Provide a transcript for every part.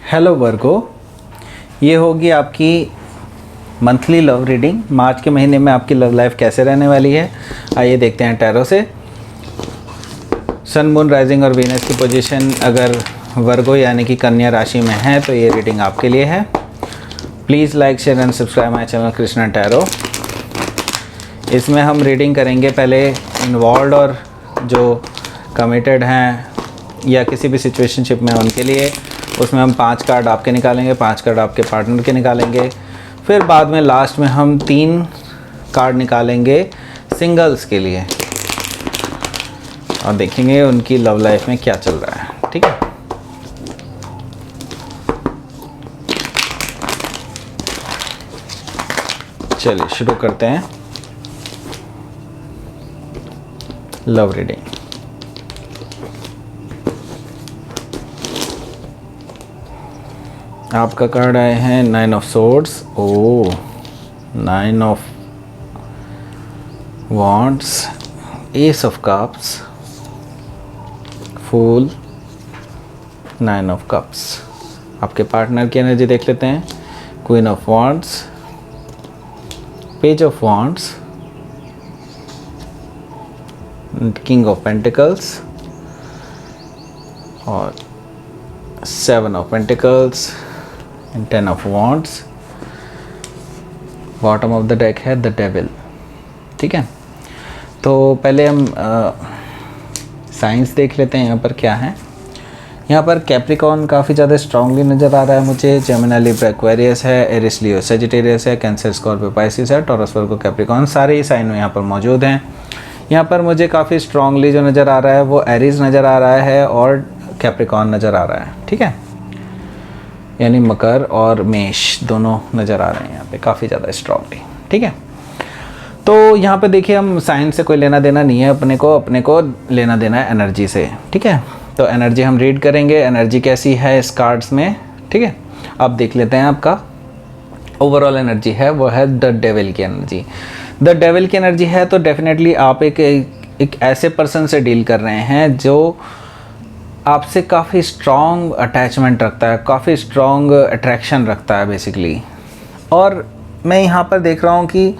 Hello वर्गो, ये होगी आपकी मंथली लव रीडिंग। मार्च के महीने में आपकी लव लाइफ कैसे रहने वाली है, आइए देखते हैं टैरो से। सन, मून, राइजिंग और वीनस की पोजीशन अगर वर्गो यानी कि कन्या राशि में है तो ये रीडिंग आपके लिए है। Please like, share and subscribe my channel Krishna tarot. इसमें हम रीडिंग करेंगे पहले इन्वॉल्व और जो कमिटेड हैं या किसी भी सिचुएशनशिप में उनके लिए। उसमें हम 5 कार्ड आपके निकालेंगे, 5 कार्ड आपके पार्टनर के निकालेंगे। फिर बाद में लास्ट में हम 3 कार्ड निकालेंगे सिंगल्स के लिए और देखेंगे उनकी लव लाइफ में क्या चल रहा है। ठीक है, चलिए शुरू करते हैं लव रीडिंग। आपका कार्ड आए हैं 9 of swords. Oh, 9 of wands, ace of cups, fool, 9 of cups. आपके पार्टनर की एनर्जी देख लेते हैं। Queen of wands, page of wands, king of pentacles और 7 of pentacles, 10 of wands. Bottom of the deck है the devil. ठीक है, तो पहले हम साइंस देख लेते हैं यहाँ पर क्या है। यहाँ पर कैप्रिकॉर्न काफ़ी ज़्यादा स्ट्रांगली नज़र आ रहा है मुझे। जेमिनी, लिब्रा, एक्वेरियस है, एरिस, लियो, सजिटेरियस है, कैंसर, स्कॉर्पियो, पाइसिस है, टॉरस, वर्गो, कैप्रिकॉर्न, सारे ही साइन में यहाँ पर मौजूद हैं। यहाँ पर मुझे काफ़ी स्ट्रांगली जो नज़र आ रहा है वो एरिस नज़र आ रहा है और कैप्रिकॉर्न नज़र आ रहा है। ठीक है, यानी मकर और मेष दोनों नज़र आ रहे हैं यहाँ पे काफ़ी ज़्यादा स्ट्रांगली। ठीक है, तो यहाँ पे देखिए हम साइंस से कोई लेना देना नहीं है, अपने को लेना देना है एनर्जी से। ठीक है, तो एनर्जी हम रीड करेंगे, एनर्जी कैसी है इस कार्ड्स में। ठीक है, अब देख लेते हैं आपका ओवरऑल एनर्जी है वो है द डेविल की एनर्जी। द डेविल की एनर्जी है तो डेफिनेटली आप एक ऐसे पर्सन से डील कर रहे हैं जो आपसे काफ़ी स्ट्रॉन्ग अटैचमेंट रखता है, काफ़ी स्ट्रॉन्ग अट्रैक्शन रखता है बेसिकली। और मैं यहाँ पर देख रहा हूँ कि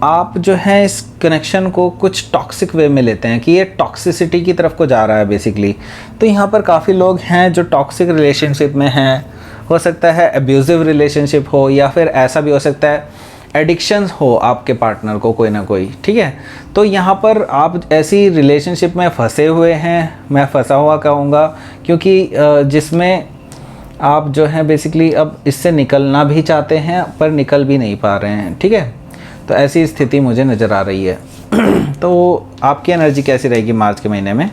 आप जो है इस कनेक्शन को कुछ टॉक्सिक वे में लेते हैं कि ये टॉक्सिसिटी की तरफ को जा रहा है बेसिकली। तो यहाँ पर काफ़ी लोग हैं जो टॉक्सिक रिलेशनशिप में हैं। हो सकता है एब्यूजिव रिलेशनशिप हो या फिर ऐसा भी हो सकता है एडिक्शंस हो आपके पार्टनर को कोई ना कोई। ठीक है, तो यहाँ पर आप ऐसी रिलेशनशिप में फंसे हुए हैं, मैं फंसा हुआ कहूँगा, क्योंकि जिसमें आप जो है बेसिकली अब इससे निकलना भी चाहते हैं पर निकल भी नहीं पा रहे हैं। ठीक है, तो ऐसी स्थिति मुझे नज़र आ रही है। तो आपकी एनर्जी कैसी रहेगी मार्च के महीने में?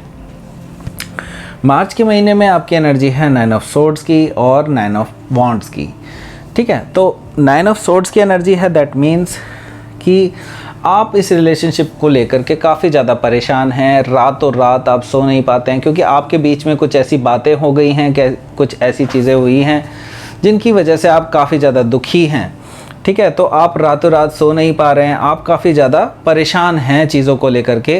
मार्च के महीने में आपकी एनर्जी है 9 ऑफ सोर्ड्स की और 9 ऑफ वॉन्ड्स की। ठीक है, तो 9 ऑफ सोर्ड्स की एनर्जी है, दैट मीन्स कि आप इस रिलेशनशिप को लेकर के काफ़ी ज़्यादा परेशान हैं। रातों रात आप सो नहीं पाते हैं क्योंकि आपके बीच में कुछ ऐसी बातें हो गई हैं, कुछ ऐसी चीज़ें हुई हैं जिनकी वजह से आप काफ़ी ज़्यादा दुखी हैं। ठीक है, तो आप रातों रात सो नहीं पा रहे हैं, आप काफ़ी ज़्यादा परेशान हैं चीज़ों को लेकर के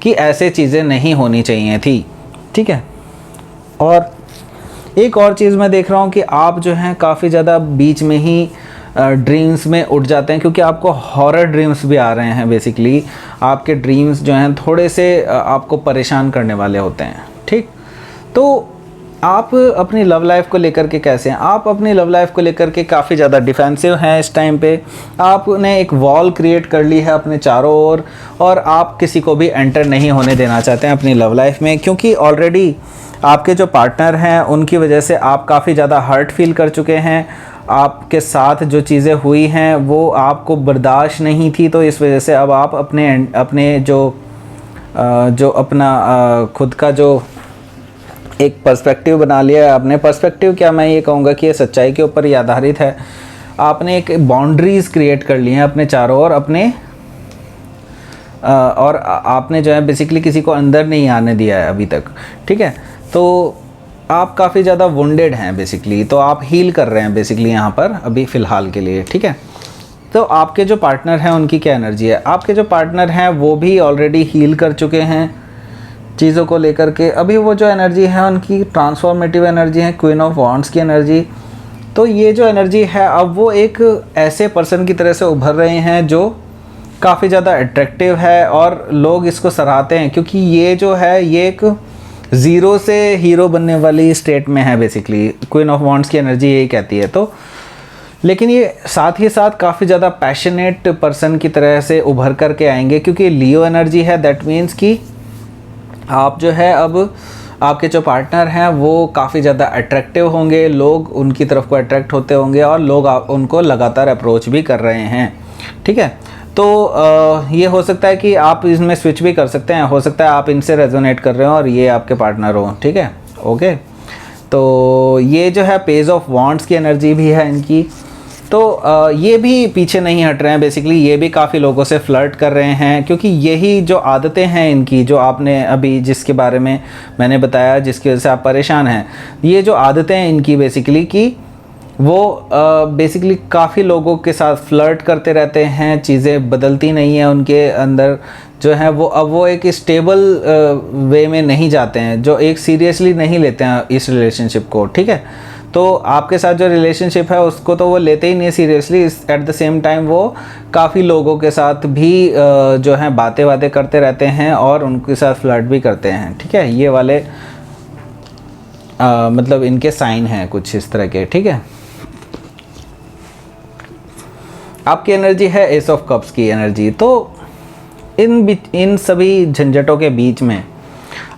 कि ऐसे चीज़ें नहीं होनी चाहिए थी। ठीक है, और एक और चीज़ मैं देख रहा हूँ कि आप जो हैं काफ़ी ज़्यादा बीच में ही ड्रीम्स में उठ जाते हैं क्योंकि आपको हॉरर ड्रीम्स भी आ रहे हैं। बेसिकली आपके ड्रीम्स जो हैं थोड़े से आपको परेशान करने वाले होते हैं। ठीक, तो आप अपनी लव लाइफ को लेकर के कैसे हैं? आप अपनी लव लाइफ को लेकर के काफ़ी ज़्यादा डिफेंसिव हैं इस टाइम पे। आपने एक वॉल क्रिएट कर ली है अपने चारों ओर और आप किसी को भी एंटर नहीं होने देना चाहते हैं अपनी लव लाइफ में, क्योंकि ऑलरेडी आपके जो पार्टनर हैं उनकी वजह से आप काफ़ी ज़्यादा हर्ट फील कर चुके हैं। आपके साथ जो चीज़ें हुई हैं वो आपको बर्दाश्त नहीं थी, तो इस वजह से अब आप अपने जो अपना खुद का जो एक पर्सपेक्टिव बना लिया है। अपने पर्सपेक्टिव क्या, मैं ये कहूँगा कि ये सच्चाई के ऊपर ही आधारित है। आपने एक बाउंड्रीज़ क्रिएट कर ली हैं अपने चारों ओर और आपने जो है बेसिकली किसी को अंदर नहीं आने दिया है अभी तक। ठीक है, तो आप काफ़ी ज़्यादा वुंडेड हैं बेसिकली, तो आप हील कर रहे हैं बेसिकली यहाँ पर अभी फ़िलहाल के लिए। ठीक है, तो आपके जो पार्टनर हैं उनकी क्या एनर्जी है? आपके जो पार्टनर हैं वो भी ऑलरेडी हील कर चुके हैं। चीज़ों को लेकर के। अभी वो जो एनर्जी है उनकी ट्रांसफॉर्मेटिव एनर्जी है, क्वीन ऑफ वॉन्ड्स की एनर्जी। तो ये जो एनर्जी है अब वो एक ऐसे पर्सन की तरह से उभर रहे हैं जो काफ़ी ज़्यादा अट्रैक्टिव है और लोग इसको सराहते हैं, क्योंकि ये जो है ये एक ज़ीरो से हीरो बनने वाली स्टेट में है बेसिकली। क्वीन ऑफ वॉन्ड्स की एनर्जी यही कहती है। तो लेकिन ये साथ ही साथ काफ़ी ज़्यादा पैशनेट पर्सन की तरह से उभर कर के आएंगे, क्योंकि लियो एनर्जी है। दैट मीन्स कि आप जो है अब आपके जो पार्टनर हैं वो काफ़ी ज़्यादा अट्रैक्टिव होंगे, लोग उनकी तरफ को अट्रैक्ट होते होंगे और लोग उनको लगातार अप्रोच भी कर रहे हैं। ठीक है, तो ये हो सकता है कि आप इसमें स्विच भी कर सकते हैं, हो सकता है आप इनसे रेजोनेट कर रहे हो और ये आपके पार्टनर हो। ठीक है, ओके। तो ये जो है पेज ऑफ वॉन्ड्स की एनर्जी भी है इनकी। तो ये भी पीछे नहीं हट रहे हैं बेसिकली, ये भी काफ़ी लोगों से फ्लर्ट कर रहे हैं, क्योंकि यही जो आदतें हैं इनकी, जो आपने अभी जिसके बारे में मैंने बताया, जिसकी वजह से आप परेशान हैं, ये जो आदतें हैं इनकी बेसिकली कि वो बेसिकली काफ़ी लोगों के साथ फ्लर्ट करते रहते हैं, चीज़ें बदलती नहीं हैं उनके अंदर जो है वो। अब वो एक स्टेबल वे में नहीं जाते हैं, जो एक सीरियसली नहीं लेते हैं इस रिलेशनशिप को। ठीक है, तो आपके साथ जो रिलेशनशिप है उसको तो वो लेते ही नहीं seriously. At the same time वो काफ़ी लोगों के साथ भी जो है बातें करते रहते हैं और उनके साथ फ्लर्ट भी करते हैं। ठीक है, ये वाले मतलब इनके साइन हैं कुछ इस तरह के। ठीक है, आपकी एनर्जी है एस ऑफ कप्स की एनर्जी। तो इन सभी झंझटों के बीच में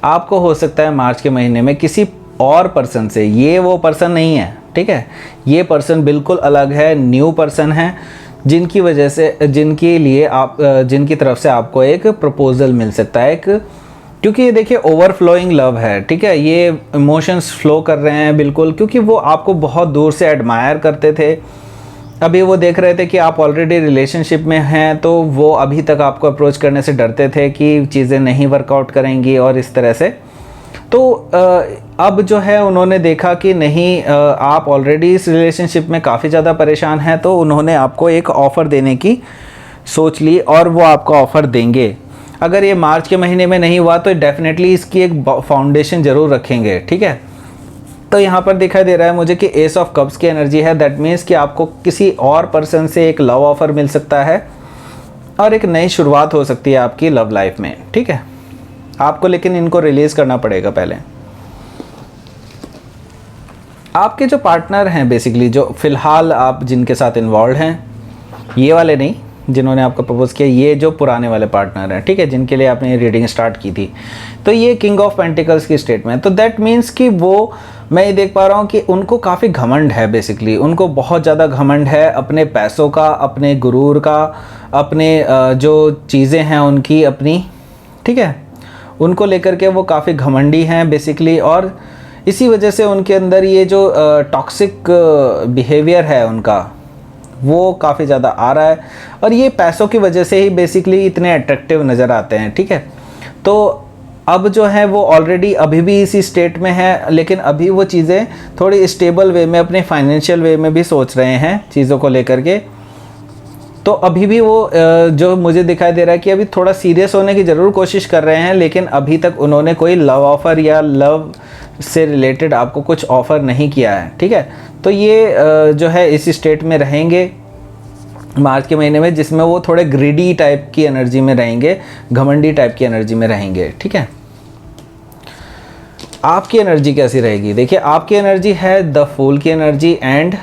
आपको हो सकता है मार्च के महीने में किसी और पर्सन से, ये वो पर्सन नहीं है, ठीक है, ये पर्सन बिल्कुल अलग है, न्यू पर्सन है, जिनकी वजह से, जिनके लिए आप, जिनकी तरफ से आपको एक प्रपोजल मिल सकता है। एक, क्योंकि ये देखिए ओवरफ्लोइंग लव है। ठीक है, ये इमोशंस फ्लो कर रहे हैं बिल्कुल, क्योंकि वो आपको बहुत दूर से एडमायर करते थे। अभी वो देख रहे थे कि आप ऑलरेडी रिलेशनशिप में हैं, तो वो अभी तक आपको अप्रोच करने से डरते थे कि चीज़ें नहीं वर्कआउट करेंगी और इस तरह से। तो अब जो है उन्होंने देखा कि नहीं, आप ऑलरेडी इस रिलेशनशिप में काफ़ी ज़्यादा परेशान हैं, तो उन्होंने आपको एक ऑफ़र देने की सोच ली और वो आपको ऑफ़र देंगे। अगर ये मार्च के महीने में नहीं हुआ तो डेफिनेटली इसकी एक फाउंडेशन ज़रूर रखेंगे। ठीक है, तो यहाँ पर दिखाई दे रहा है मुझे कि एस ऑफ कप्स की एनर्जी है। दैट मीन्स कि आपको किसी और पर्सन से एक लव ऑफ़र मिल सकता है और एक नई शुरुआत हो सकती है आपकी लव लाइफ में। ठीक है, आपको लेकिन इनको रिलीज़ करना पड़ेगा पहले। आपके जो पार्टनर हैं बेसिकली, जो फ़िलहाल आप जिनके साथ इन्वॉल्व हैं, ये वाले नहीं जिन्होंने आपको प्रपोज किया, ये जो पुराने वाले पार्टनर हैं, ठीक है, जिनके लिए आपने रीडिंग स्टार्ट की थी, तो ये किंग ऑफ पेंटिकल्स की स्टेट में। तो दैट मीन्स कि वो, मैं ये देख पा रहा हूँ कि उनको काफ़ी घमंड है बेसिकली, उनको बहुत ज़्यादा घमंड है अपने पैसों का, अपने गुरूर का, अपने जो चीज़ें हैं उनकी अपनी। ठीक है, उनको लेकर के वो काफ़ी घमंडी हैं बेसिकली, और इसी वजह से उनके अंदर ये जो टॉक्सिक बिहेवियर है उनका, वो काफ़ी ज़्यादा आ रहा है, और ये पैसों की वजह से ही बेसिकली इतने अट्रैक्टिव नज़र आते हैं। ठीक है, तो अब जो है वो ऑलरेडी अभी भी इसी स्टेट में है, लेकिन अभी वो चीज़ें थोड़ी स्टेबल वे में, अपने फाइनेंशियल वे में भी सोच रहे हैं चीज़ों को लेकर के। तो अभी भी वो जो मुझे दिखाई दे रहा है कि अभी थोड़ा सीरियस होने की ज़रूर कोशिश कर रहे हैं, लेकिन अभी तक उन्होंने कोई लव ऑफ़र या लव से रिलेटेड आपको कुछ ऑफ़र नहीं किया है। ठीक है, तो ये जो है इसी स्टेट में रहेंगे मार्च के महीने में, जिसमें वो थोड़े ग्रीडी टाइप की एनर्जी में रहेंगे, घमंडी टाइप की एनर्जी में रहेंगे। ठीक है, आपकी एनर्जी कैसी रहेगी? देखिए, आपकी एनर्जी है द फूल की एनर्जी एंड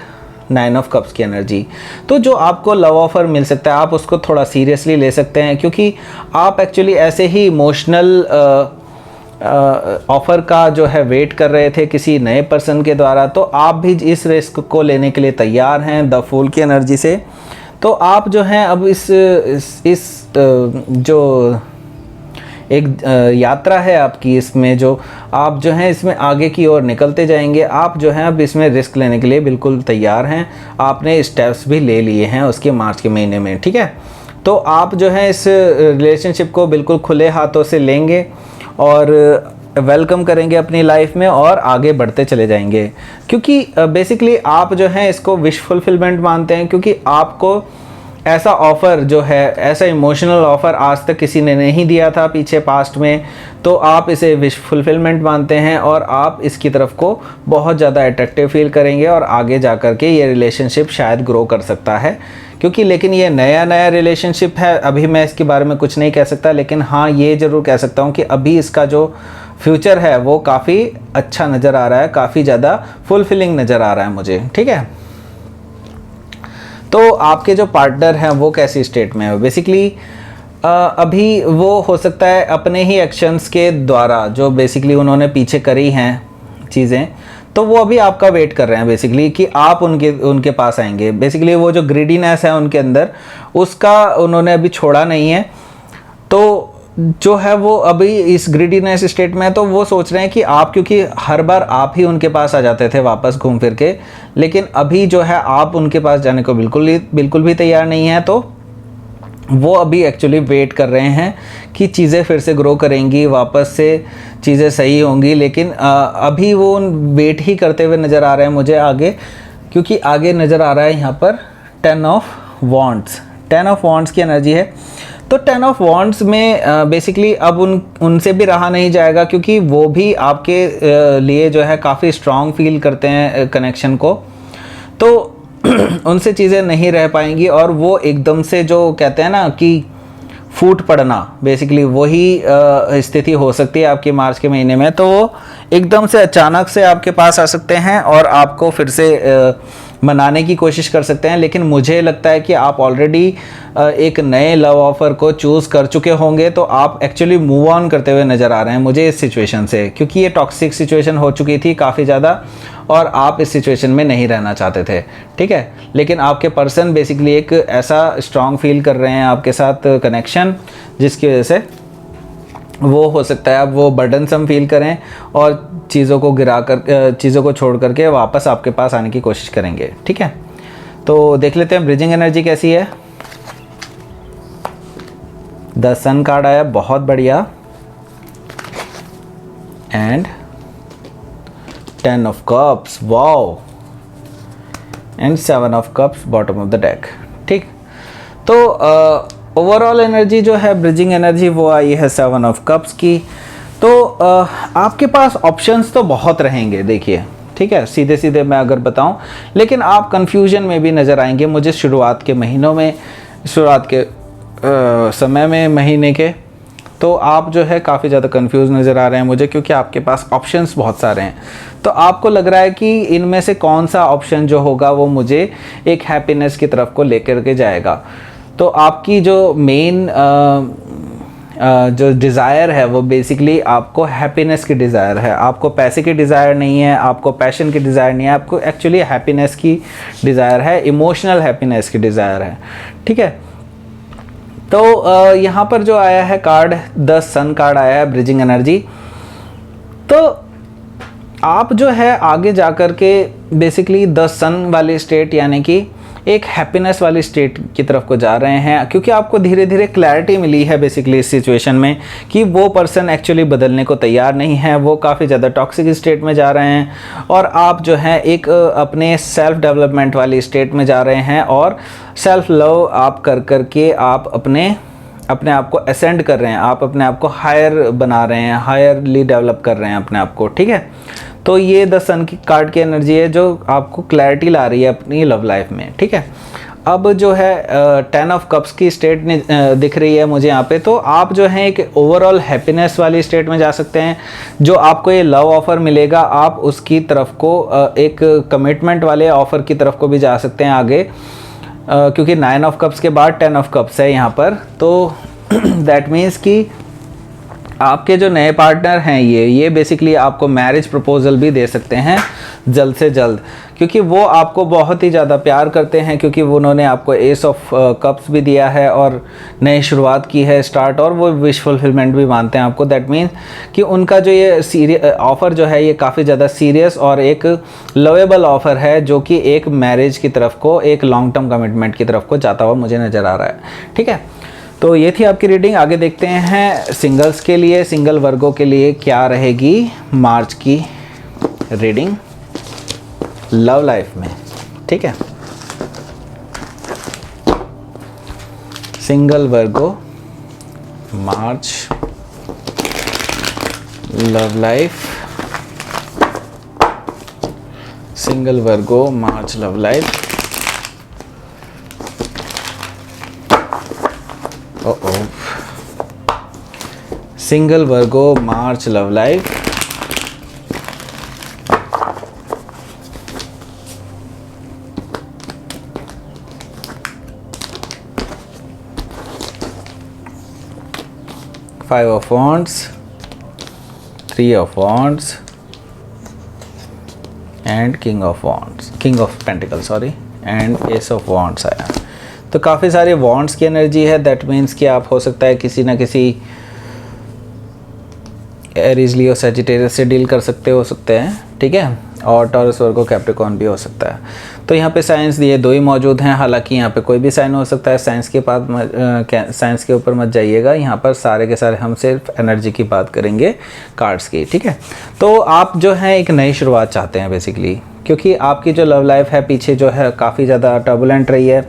9 ऑफ कप्स की एनर्जी। तो जो आपको लव ऑफ़र मिल सकता है, आप उसको थोड़ा सीरियसली ले सकते हैं, क्योंकि आप एक्चुअली ऐसे ही इमोशनल ऑफ़र का जो है वेट कर रहे थे किसी नए पर्सन के द्वारा, तो आप भी इस रिस्क को लेने के लिए तैयार हैं द फूल की एनर्जी से। तो आप जो हैं अब इस जो एक यात्रा है आपकी, इसमें जो आप जो हैं इसमें आगे की ओर निकलते जाएंगे। आप जो हैं अब इसमें रिस्क लेने के लिए बिल्कुल तैयार हैं, आपने स्टेप्स भी ले लिए हैं उसके मार्च के महीने में। ठीक है, तो आप जो है इस रिलेशनशिप को बिल्कुल खुले हाथों से लेंगे और वेलकम करेंगे अपनी लाइफ में और आगे बढ़ते चले जाएंगे, क्योंकि बेसिकली आप जो हैं इसको विश फुलफिलमेंट मानते हैं, क्योंकि आपको ऐसा ऑफ़र जो है, ऐसा इमोशनल ऑफ़र आज तक किसी ने नहीं दिया था पीछे पास्ट में, तो आप इसे विश फुलफिलमेंट मानते हैं और आप इसकी तरफ को बहुत ज़्यादा अट्रैक्टिव फील करेंगे और आगे जा कर के ये रिलेशनशिप शायद ग्रो कर सकता है। क्योंकि लेकिन ये नया रिलेशनशिप है, अभी मैं इसके बारे में कुछ नहीं कह सकता, लेकिन हाँ ये ज़रूर कह सकता हूँ कि अभी इसका जो फ्यूचर है वो काफ़ी अच्छा नज़र आ रहा है, काफ़ी ज़्यादा फुलफिलिंग नज़र आ रहा है मुझे, ठीक है। तो आपके जो पार्टनर हैं वो कैसी स्टेट में है? बेसिकली अभी वो हो सकता है अपने ही एक्शंस के द्वारा जो बेसिकली उन्होंने पीछे करी हैं चीज़ें, तो वो अभी आपका वेट कर रहे हैं बेसिकली कि आप उनके पास आएंगे। बेसिकली वो जो ग्रीडीनेस है उनके अंदर, उसका उन्होंने अभी छोड़ा नहीं है। तो जो है वो अभी इस ग्रीडीनेस स्टेट में है, तो वो सोच रहे हैं कि आप, क्योंकि हर बार आप ही उनके पास आ जाते थे वापस घूम फिर के, लेकिन अभी जो है आप उनके पास जाने को बिल्कुल भी तैयार नहीं है। तो वो अभी एक्चुअली वेट कर रहे हैं कि चीज़ें फिर से ग्रो करेंगी, वापस से चीज़ें सही होंगी, लेकिन अभी वो वेट ही करते हुए नज़र आ रहे हैं मुझे आगे, क्योंकि आगे नज़र आ रहा है यहाँ पर 10 ऑफ वॉन्ड्स। 10 ऑफ वॉन्ड्स की एनर्जी है। तो 10 ऑफ वॉन्ड्स में बेसिकली अब उनसे भी रहा नहीं जाएगा, क्योंकि वो भी आपके लिए जो है काफ़ी स्ट्रॉन्ग फील करते हैं कनेक्शन को। तो उनसे चीज़ें नहीं रह पाएंगी और वो एकदम से जो कहते हैं ना कि फूट पड़ना, बेसिकली वही स्थिति हो सकती है आपकी मार्च के महीने में। तो वो एकदम से अचानक से आपके पास आ सकते हैं और आपको फिर से मनाने की कोशिश कर सकते हैं। लेकिन मुझे लगता है कि आप ऑलरेडी एक नए लव ऑफ़र को चूज़ कर चुके होंगे, तो आप एक्चुअली मूव ऑन करते हुए नज़र आ रहे हैं मुझे इस सिचुएशन से, क्योंकि ये टॉक्सिक सिचुएशन हो चुकी थी काफ़ी ज़्यादा और आप इस सिचुएशन में नहीं रहना चाहते थे, ठीक है। लेकिन आपके पर्सन बेसिकली एक ऐसा स्ट्रॉन्ग फील कर रहे हैं आपके साथ कनेक्शन, जिसकी वजह से वो हो सकता है अब वो बर्डनसम फील करें और चीज़ों को छोड़ करके वापस आपके पास आने की कोशिश करेंगे, ठीक है। तो देख लेते हैं ब्रिजिंग एनर्जी कैसी है। द सन कार्ड आया, बहुत बढ़िया, and 10 of cups, wow, and 7 of cups bottom of the deck, ठीक। तो ओवरऑल एनर्जी जो है ब्रिजिंग एनर्जी वो आई है 7 ऑफ कप्स की। तो आपके पास ऑप्शंस तो बहुत रहेंगे, देखिए, ठीक है, सीधे सीधे मैं अगर बताऊं, लेकिन आप कंफ्यूजन में भी नज़र आएंगे मुझे शुरुआत के महीनों में, शुरुआत के समय में महीने के। तो आप जो है काफ़ी ज़्यादा कंफ्यूज नज़र आ रहे हैं मुझे, क्योंकि आपके पास ऑप्शंस बहुत सारे हैं। तो आपको लग रहा है कि इनमें से कौन सा ऑप्शन जो होगा वो मुझे एक हैप्पीनेस की तरफ को लेकर के जाएगा। तो आपकी जो मेन जो डिज़ायर है वो बेसिकली आपको हैप्पीनेस की डिज़ायर है, आपको पैसे की डिज़ायर नहीं है, आपको पैशन की डिज़ायर नहीं है, आपको एक्चुअली हैप्पीनेस की डिज़ायर है, इमोशनल हैप्पीनेस की डिज़ायर है, ठीक है। तो यहाँ पर जो आया है कार्ड, द सन कार्ड आया है, ब्रिजिंग एनर्जी। तो आप जो है आगे जा कर के बेसिकली द सन वाली स्टेट, यानी कि एक हैप्पीनेस वाली स्टेट की तरफ को जा रहे हैं, क्योंकि आपको धीरे धीरे क्लैरिटी मिली है बेसिकली इस सिचुएशन में कि वो पर्सन एक्चुअली बदलने को तैयार नहीं है, वो काफ़ी ज़्यादा टॉक्सिक स्टेट में जा रहे हैं और आप जो है एक अपने सेल्फ डेवलपमेंट वाली स्टेट में जा रहे हैं और सेल्फ लव आप कर के आप अपने आप को असेंड कर रहे हैं, आप अपने आप को हायर बना रहे हैं, हायरली डेवलप कर रहे हैं अपने आप को, ठीक है। तो ये द सन की कार्ड की एनर्जी है जो आपको क्लैरिटी ला रही है अपनी लव लाइफ में, ठीक है। अब जो है 10 ऑफ कप्स की स्टेट दिख रही है मुझे यहाँ पे। तो आप जो है एक ओवरऑल हैप्पीनेस वाली स्टेट में जा सकते हैं। जो आपको ये लव ऑफ़र मिलेगा आप उसकी तरफ को एक कमिटमेंट वाले ऑफ़र की तरफ को भी जा सकते हैं आगे, क्योंकि 9 ऑफ कप्स के बाद 10 ऑफ कप्स है यहाँ पर। तो दैट मीन्स कि आपके जो नए पार्टनर हैं ये बेसिकली आपको मैरिज प्रपोजल भी दे सकते हैं जल्द से जल्द, क्योंकि वो आपको बहुत ही ज़्यादा प्यार करते हैं, क्योंकि उन्होंने आपको एस ऑफ कप्स भी दिया है और नई शुरुआत की है स्टार्ट, और वो विश फुलफिलमेंट भी मानते हैं आपको। दैट मीन्स कि उनका जो ये ऑफ़र जो है ये काफ़ी ज़्यादा सीरियस और एक लवेबल ऑफ़र है, जो कि एक मैरिज की तरफ को, एक लॉन्ग टर्म कमिटमेंट की तरफ को जाता हुआ मुझे नज़र आ रहा है, ठीक है। तो ये थी आपकी रीडिंग। आगे देखते हैं सिंगल्स के लिए, सिंगल वर्गों के लिए क्या रहेगी मार्च की रीडिंग लव लाइफ में, ठीक है। Single Virgo, March love life, single Virgo March love life. Single Virgo March love life, five of wands, three of wands and king of wands, king of pentacle sorry, and S of wands आया। तो काफ़ी सारे wands की energy है। That means कि आप हो सकता है किसी ना किसी एरीज लियो सजिटेरियस से डील कर हो सकते हैं, ठीक है, और टॉरस वर्गो कैप्रिकॉर्न भी हो सकता है। तो यहाँ पे साइंस दिए दो ही मौजूद हैं, हालांकि यहाँ पे कोई भी साइन हो सकता है। साइंस के पास साइंस के ऊपर मत जाइएगा, यहाँ पर सारे के सारे हम सिर्फ एनर्जी की बात करेंगे कार्ड्स की, ठीक है। तो आप जो है एक नई शुरुआत चाहते हैं बेसिकली, क्योंकि आपकी जो लव लाइफ है पीछे जो है काफ़ी ज़्यादा टर्बुलेंट रही है।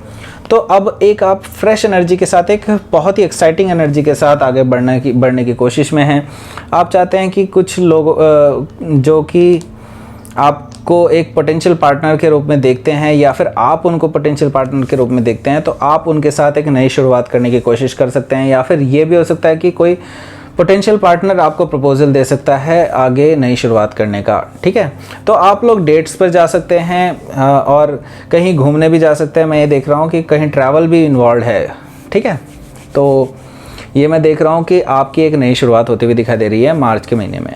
तो अब एक आप फ्रेश एनर्जी के साथ, एक बहुत ही एक्साइटिंग एनर्जी के साथ आगे बढ़ने की कोशिश में हैं। आप चाहते हैं कि कुछ लोग जो कि आपको एक पोटेंशियल पार्टनर के रूप में देखते हैं, या फिर आप उनको पोटेंशियल पार्टनर के रूप में देखते हैं, तो आप उनके साथ एक नई शुरुआत करने की कोशिश कर सकते हैं। या फिर ये भी हो सकता है कि कोई पोटेंशियल पार्टनर आपको प्रपोजल दे सकता है आगे नई शुरुआत करने का, ठीक है। तो आप लोग डेट्स पर जा सकते हैं और कहीं घूमने भी जा सकते हैं। मैं ये देख रहा हूँ कि कहीं ट्रैवल भी इन्वॉल्व है, ठीक है। तो ये मैं देख रहा हूँ कि आपकी एक नई शुरुआत होती हुई दिखाई दे रही है मार्च के महीने में।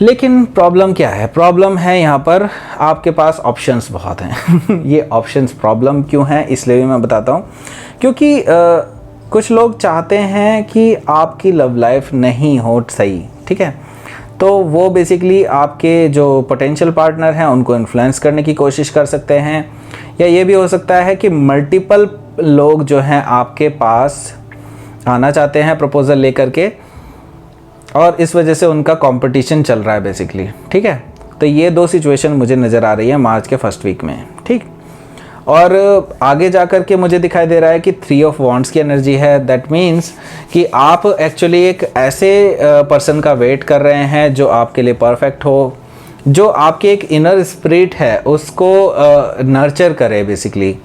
लेकिन प्रॉब्लम क्या है? प्रॉब्लम है यहाँ पर आपके पास ऑप्शंस बहुत हैं। ये ऑप्शंस प्रॉब्लम क्यों हैं इसलिए भी मैं बताता हूँ, क्योंकि कुछ लोग चाहते हैं कि आपकी लव लाइफ नहीं हो सही, ठीक है। तो वो बेसिकली आपके जो पोटेंशियल पार्टनर हैं उनको इन्फ्लुएंस करने की कोशिश कर सकते हैं, या ये भी हो सकता है कि मल्टीपल लोग जो हैं आपके पास आना चाहते हैं प्रपोज़ल लेकर के, और इस वजह से उनका कंपटीशन चल रहा है बेसिकली, ठीक है। तो ये दो सिचुएशन मुझे नज़र आ रही है मार्च के फर्स्ट वीक में, ठीक। और आगे जाकर के मुझे दिखाई दे रहा है कि थ्री ऑफ वॉन्ड्स की एनर्जी है। दैट मीन्स कि आप एक्चुअली एक ऐसे पर्सन का वेट कर रहे हैं जो आपके लिए परफेक्ट हो, जो आपके एक इनर स्पिरिट है उसको नर्चर करे बेसिकली,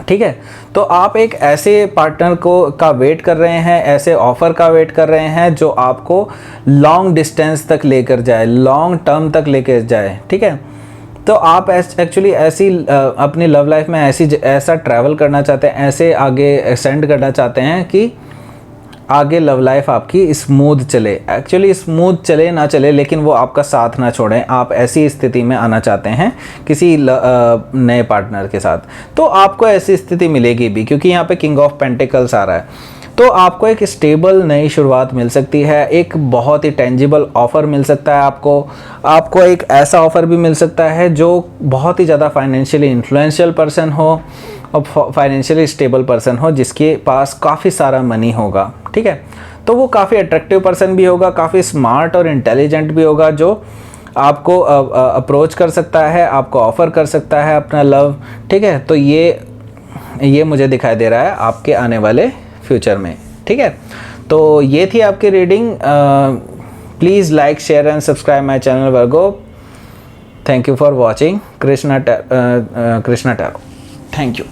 ठीक है। तो आप एक ऐसे पार्टनर का वेट कर रहे हैं, ऐसे ऑफ़र का वेट कर रहे हैं जो आपको लॉन्ग डिस्टेंस तक लेकर जाए, लॉन्ग टर्म तक लेकर जाए, ठीक है। तो आप एक्चुअली ऐसी अपनी लव लाइफ में ऐसा ट्रैवल करना चाहते हैं, ऐसे आगे एक्सटेंड करना चाहते हैं कि आगे लव लाइफ आपकी स्मूथ चले। एक्चुअली स्मूथ चले ना चले, लेकिन वो आपका साथ ना छोड़ें। आप ऐसी स्थिति में आना चाहते हैं किसी नए पार्टनर के साथ, तो आपको ऐसी स्थिति मिलेगी भी, क्योंकि यहाँ पे किंग ऑफ पेंटिकल्स आ रहा है। तो आपको एक स्टेबल नई शुरुआत मिल सकती है, एक बहुत ही टेंजिबल ऑफ़र मिल सकता है आपको एक ऐसा ऑफ़र भी मिल सकता है जो बहुत ही ज़्यादा फाइनेंशियली इन्फ्लुएंशियल पर्सन हो और फाइनेंशियली स्टेबल पर्सन हो, जिसके पास काफ़ी सारा मनी होगा, ठीक है। तो वो काफ़ी अट्रैक्टिव पर्सन भी होगा, काफ़ी स्मार्ट और इंटेलिजेंट भी होगा, जो आपको अप्रोच कर सकता है, आपको ऑफ़र कर सकता है अपना लव, ठीक है। तो ये मुझे दिखाई दे रहा है आपके आने वाले फ्यूचर में, ठीक है। तो ये थी आपकी reading. Please like, share and subscribe my channel Virgo. Thank you for watching Krishna tarot. Thank you.